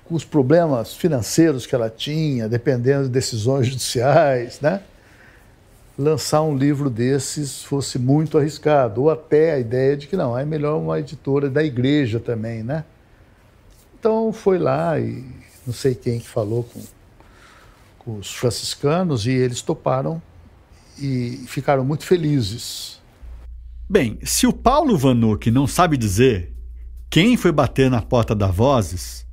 com os problemas financeiros que ela tinha, dependendo de decisões judiciais, né, lançar um livro desses fosse muito arriscado, ou até a ideia de que não, é melhor uma editora da igreja também, né? Então foi lá e não sei quem que falou com os franciscanos e eles toparam e ficaram muito felizes. Bem, se o Paulo Vanucci não sabe dizer quem foi bater na porta da Vozes,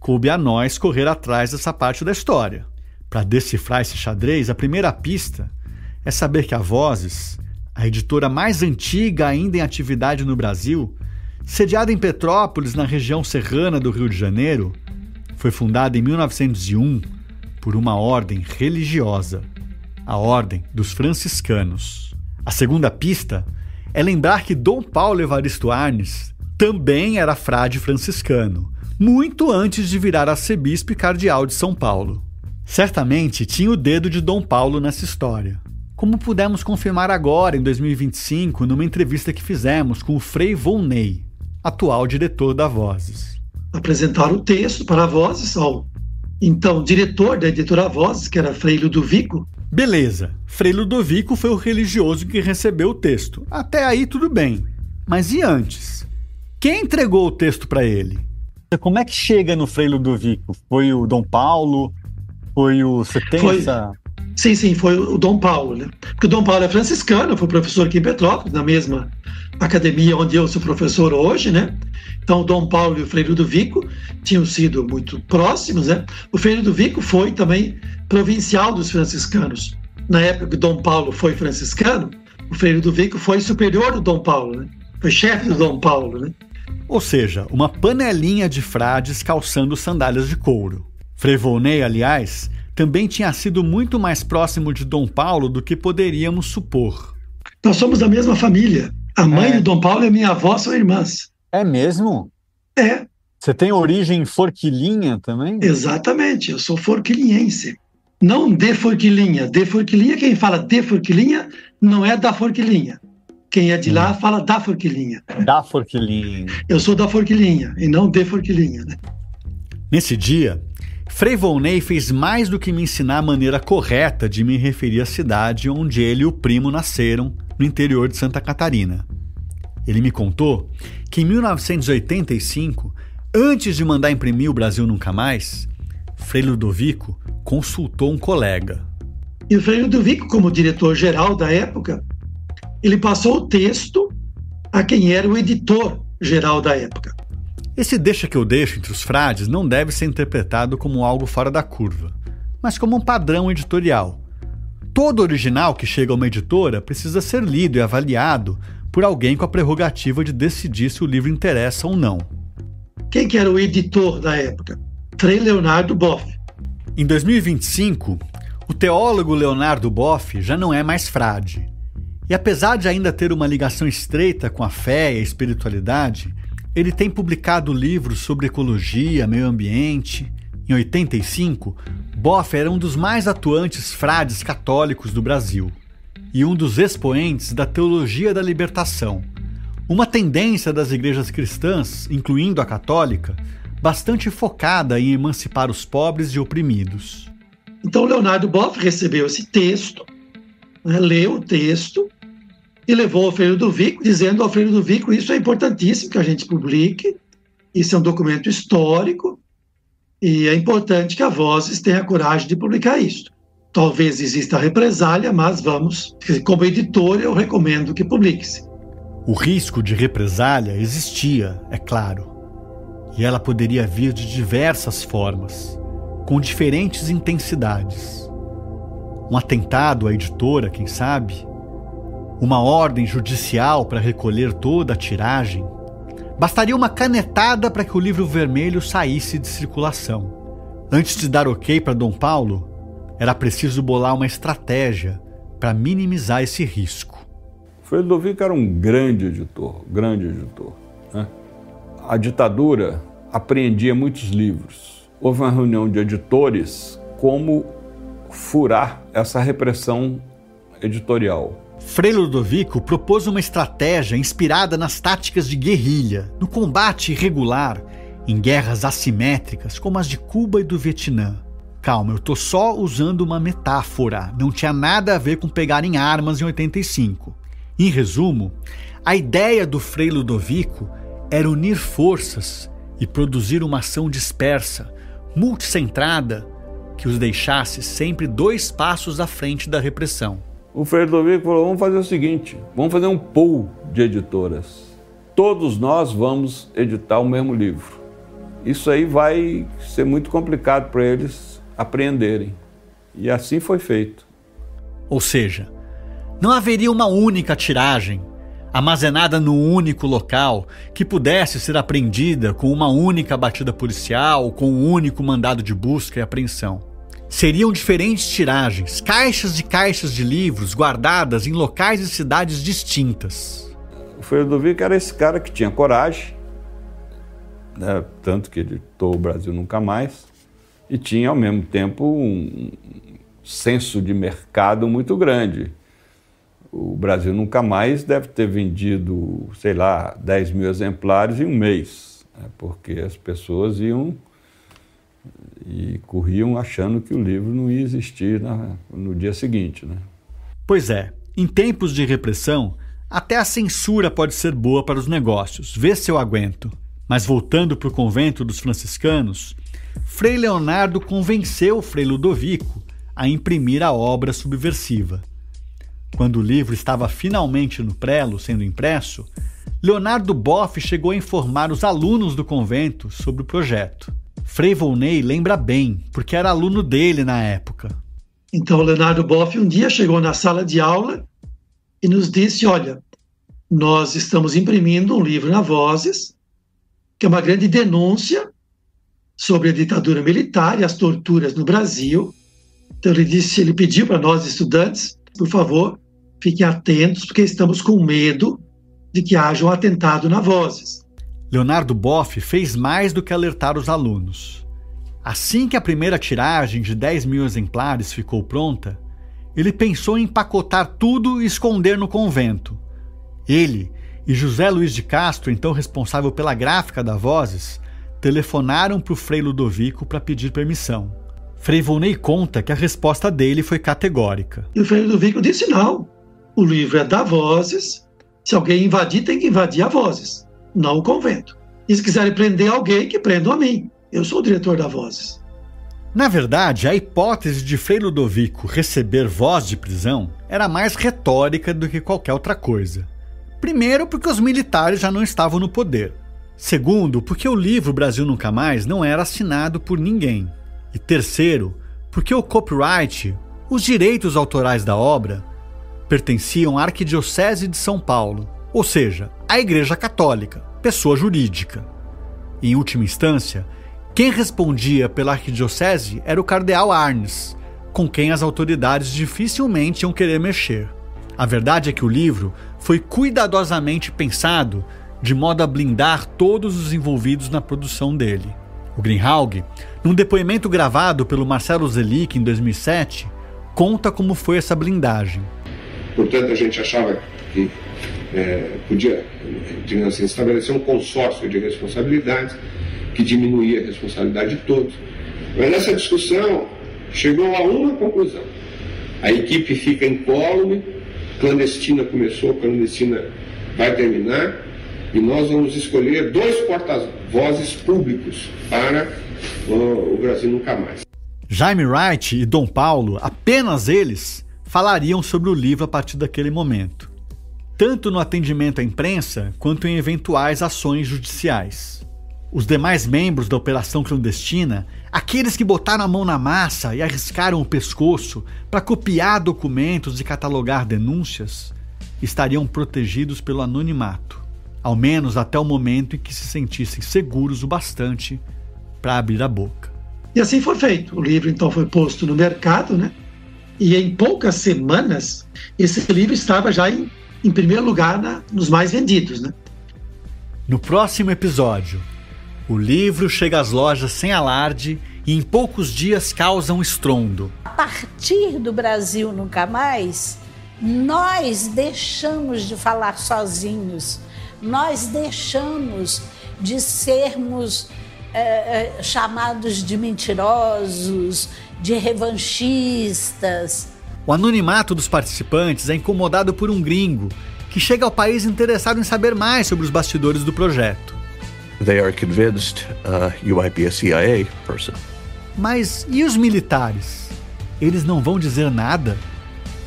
coube a nós correr atrás dessa parte da história. Para decifrar esse xadrez, a primeira pista é saber que a Vozes, a editora mais antiga ainda em atividade no Brasil, sediada em Petrópolis, na região serrana do Rio de Janeiro, foi fundada em 1901 por uma ordem religiosa, a Ordem dos Franciscanos. A segunda pista é lembrar que Dom Paulo Evaristo Arnes também era frade franciscano, muito antes de virar arcebispo e cardeal de São Paulo. Certamente tinha o dedo de Dom Paulo nessa história, como pudemos confirmar agora, em 2025, numa entrevista que fizemos com o Frei Volney, atual diretor da Vozes. Apresentaram o texto para a Vozes ao então diretor da editora Vozes, que era Frei Ludovico. Beleza, Frei Ludovico foi o religioso que recebeu o texto. Até aí tudo bem. Mas e antes? Quem entregou o texto para ele? Como é que chega no Frei Ludovico? Foi o Dom Paulo? Foi o... Você tem essa... Sim, foi o Dom Paulo, né? Porque o Dom Paulo é franciscano, foi professor aqui em Petrópolis, na mesma academia onde eu sou professor hoje, né? Então o Dom Paulo e o Frei Ludovico tinham sido muito próximos, né? O Frei Ludovico foi também provincial dos franciscanos. Na época que o Dom Paulo foi franciscano, o Frei Ludovico foi superior do Dom Paulo, né? Foi chefe do Dom Paulo, né? Ou seja, uma panelinha de frades calçando sandálias de couro. Frei Volney, aliás, também tinha sido muito mais próximo de Dom Paulo do que poderíamos supor. Nós somos da mesma família. A mãe do Dom Paulo e a minha avó são irmãs. É mesmo? É. Você tem origem forquilinha também? Exatamente, eu sou forquilinhense. Não de Forquilinha. De Forquilinha, quem fala de Forquilinha não é da Forquilinha. Quem é de lá fala da Forquilinha. Da Forquilinha. Eu sou da Forquilinha e não de Forquilinha, né? Nesse dia, Frei Volney fez mais do que me ensinar a maneira correta de me referir à cidade onde ele e o primo nasceram, no interior de Santa Catarina. Ele me contou que em 1985, antes de mandar imprimir O Brasil Nunca Mais, Frei Ludovico consultou um colega. E o Frei Ludovico, como diretor-geral da época, ele passou o texto a quem era o editor-geral da época. Esse deixa que eu deixo entre os frades não deve ser interpretado como algo fora da curva. mas como um padrão editorial. Todo original que chega a uma editora precisa ser lido e avaliado por alguém com a prerrogativa de decidir se o livro interessa ou não. Quem que era o editor da época? Frei Leonardo Boff. Em 2025, o teólogo Leonardo Boff já não é mais frade. E apesar de ainda ter uma ligação estreita com a fé e a espiritualidade, ele tem publicado livros sobre ecologia, meio ambiente. Em 85, Boff era um dos mais atuantes frades católicos do Brasil e um dos expoentes da teologia da libertação, uma tendência das igrejas cristãs, incluindo a católica, bastante focada em emancipar os pobres e oprimidos. Então Leonardo Boff recebeu esse texto, leu o texto e levou ao Frei Ludovico, dizendo ao Frei Ludovico: isso é importantíssimo que a gente publique, isso é um documento histórico e é importante que a Vozes tenha a coragem de publicar isso. Talvez exista represália, mas como editor eu recomendo que publique-se. O risco de represália existia, é claro, e ela poderia vir de diversas formas, com diferentes intensidades. Um atentado à editora, quem sabe? Uma ordem judicial para recolher toda a tiragem? Bastaria uma canetada para que o livro vermelho saísse de circulação. Antes de dar ok para Dom Paulo, era preciso bolar uma estratégia para minimizar esse risco. Frei Ludovico era um grande editor, né? A ditadura apreendia muitos livros. Houve uma reunião de editores como furar essa repressão editorial. Frei Ludovico propôs uma estratégia inspirada nas táticas de guerrilha, no combate irregular, em guerras assimétricas como as de Cuba e do Vietnã. Calma, eu tô só usando uma metáfora, não tinha nada a ver com pegar em armas em 85. Em resumo, a ideia do Frei Ludovico era unir forças e produzir uma ação dispersa, multicentrada, que os deixasse sempre 2 passos à frente da repressão. O Frei Ludovico falou: vamos fazer o seguinte, vamos fazer um pool de editoras. Todos nós vamos editar o mesmo livro. Isso aí vai ser muito complicado para eles apreenderem. E assim foi feito. Ou seja, não haveria uma única tiragem, armazenada num único local, que pudesse ser apreendida com uma única batida policial ou com um único mandado de busca e apreensão. Seriam diferentes tiragens, caixas e caixas de livros guardadas em locais e cidades distintas. O Frei Ludovico era esse cara que tinha coragem, né? Tanto que editou O Brasil Nunca Mais, e tinha ao mesmo tempo um senso de mercado muito grande. O Brasil Nunca Mais deve ter vendido, 10 mil exemplares em um mês, né? Porque as pessoas iam e corriam achando que o livro não ia existir no dia seguinte, né? Pois é, em tempos de repressão, até a censura pode ser boa para os negócios, vê se eu aguento. Mas voltando para o convento dos franciscanos, Frei Leonardo convenceu Frei Ludovico a imprimir a obra subversiva. Quando o livro estava finalmente no prelo, sendo impresso, Leonardo Boff chegou a informar os alunos do convento sobre o projeto. Frei Volney lembra bem, porque era aluno dele na época. Então, Leonardo Boff um dia chegou na sala de aula e nos disse: olha, nós estamos imprimindo um livro na Vozes, que é uma grande denúncia sobre a ditadura militar e as torturas no Brasil. Então ele pediu para nós, estudantes, por favor, fiquem atentos, porque estamos com medo de que haja um atentado na Vozes. Leonardo Boff fez mais do que alertar os alunos. Assim que a primeira tiragem de 10 mil exemplares ficou pronta, ele pensou em empacotar tudo e esconder no convento. Ele e José Luiz de Castro, então responsável pela gráfica da Vozes, telefonaram para o Frei Ludovico para pedir permissão. Frei Volney conta que a resposta dele foi categórica. E o Frei Ludovico disse: não, o livro é da Vozes, se alguém invadir, tem que invadir a Vozes, não o convento. E se quiserem prender alguém, que prendam a mim. Eu sou o diretor da Vozes. Na verdade, a hipótese de Frei Ludovico receber voz de prisão era mais retórica do que qualquer outra coisa. Primeiro, porque os militares já não estavam no poder. Segundo, porque o livro Brasil Nunca Mais não era assinado por ninguém. E terceiro, porque o copyright, os direitos autorais da obra, pertenciam à Arquidiocese de São Paulo, ou seja, à Igreja Católica, pessoa jurídica. Em última instância, quem respondia pela Arquidiocese era o cardeal Arnes, com quem as autoridades dificilmente iam querer mexer. A verdade é que o livro foi cuidadosamente pensado de modo a blindar todos os envolvidos na produção dele. O Greenhalgh, num depoimento gravado pelo Marcelo Zelic em 2007, conta como foi essa blindagem. Portanto, a gente achava que podia, digamos assim, estabelecer um consórcio de responsabilidades que diminuía a responsabilidade de todos. Mas nessa discussão chegou a uma conclusão. A equipe fica incólume, clandestina começou, clandestina vai terminar, e nós vamos escolher 2 porta-vozes públicos para o Brasil Nunca Mais. Jaime Wright e Dom Paulo, apenas eles, falariam sobre o livro a partir daquele momento, tanto no atendimento à imprensa quanto em eventuais ações judiciais. Os demais membros da operação clandestina, aqueles que botaram a mão na massa e arriscaram o pescoço para copiar documentos e catalogar denúncias, estariam protegidos pelo anonimato, ao menos até o momento em que se sentissem seguros o bastante para abrir a boca. E assim foi feito. O livro então foi posto no mercado, né? E em poucas semanas esse livro estava já em primeiro lugar nos mais vendidos, né? No próximo episódio, o livro chega às lojas sem alarde e em poucos dias causa um estrondo. A partir do Brasil Nunca Mais, nós deixamos de falar sozinhos, nós deixamos de sermos chamados de mentirosos, de revanchistas. O anonimato dos participantes é incomodado por um gringo que chega ao país interessado em saber mais sobre os bastidores do projeto. They are convinced you might be a CIA person. Mas e os militares? Eles não vão dizer nada?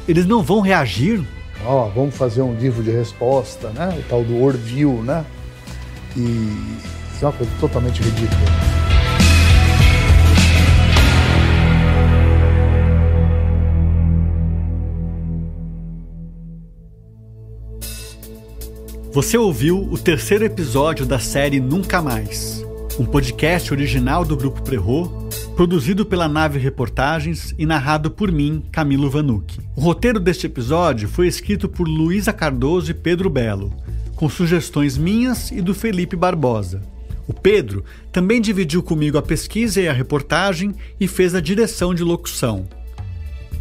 Eles não vão reagir? Vamos fazer um livro de resposta, né? O tal do Orville, né? E isso é uma coisa totalmente ridícula. Você ouviu o 3º episódio da série Nunca Mais, um podcast original do Grupo Prerrot, produzido pela Nave Reportagens e narrado por mim, Camilo Vanucchi. O roteiro deste episódio foi escrito por Luísa Cardoso e Pedro Belo, com sugestões minhas e do Felipe Barbosa. O Pedro também dividiu comigo a pesquisa e a reportagem e fez a direção de locução.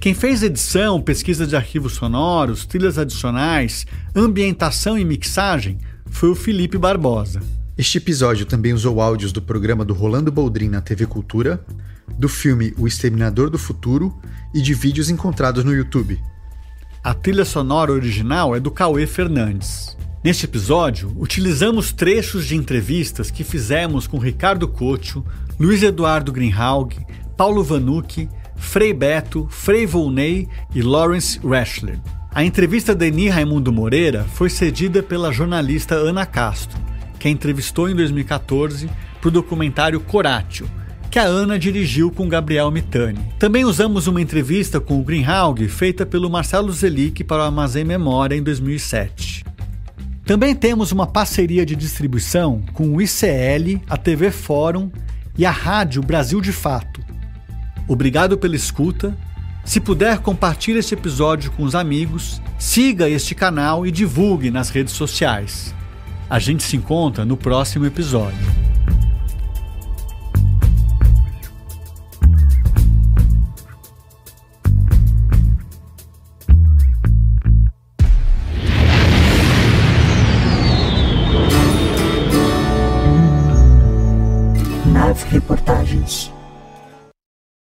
Quem fez edição, pesquisa de arquivos sonoros, trilhas adicionais, ambientação e mixagem foi o Felipe Barbosa. Este episódio também usou áudios do programa do Rolando Boldrin na TV Cultura, do filme O Exterminador do Futuro e de vídeos encontrados no YouTube. A trilha sonora original é do Cauê Fernandes. Neste episódio, utilizamos trechos de entrevistas que fizemos com Ricardo Couto, Luiz Eduardo Greenhalgh, Paulo Vanucchi, Frei Beto, Frei Volney e Lawrence Rashler. A entrevista de Eni Raimundo Moreira foi cedida pela jornalista Ana Castro, que a entrevistou em 2014 para o documentário Coratio, que a Ana dirigiu com Gabriel Mitani. Também usamos uma entrevista com o Greenhalgh feita pelo Marcelo Zelic para o Armazém Memória em 2007. Também temos uma parceria de distribuição com o ICL, a TV Fórum e a Rádio Brasil de Fato. Obrigado pela escuta. Se puder, compartilhe este episódio com os amigos, siga este canal e divulgue nas redes sociais. A gente se encontra no próximo episódio. Nave Reportagens.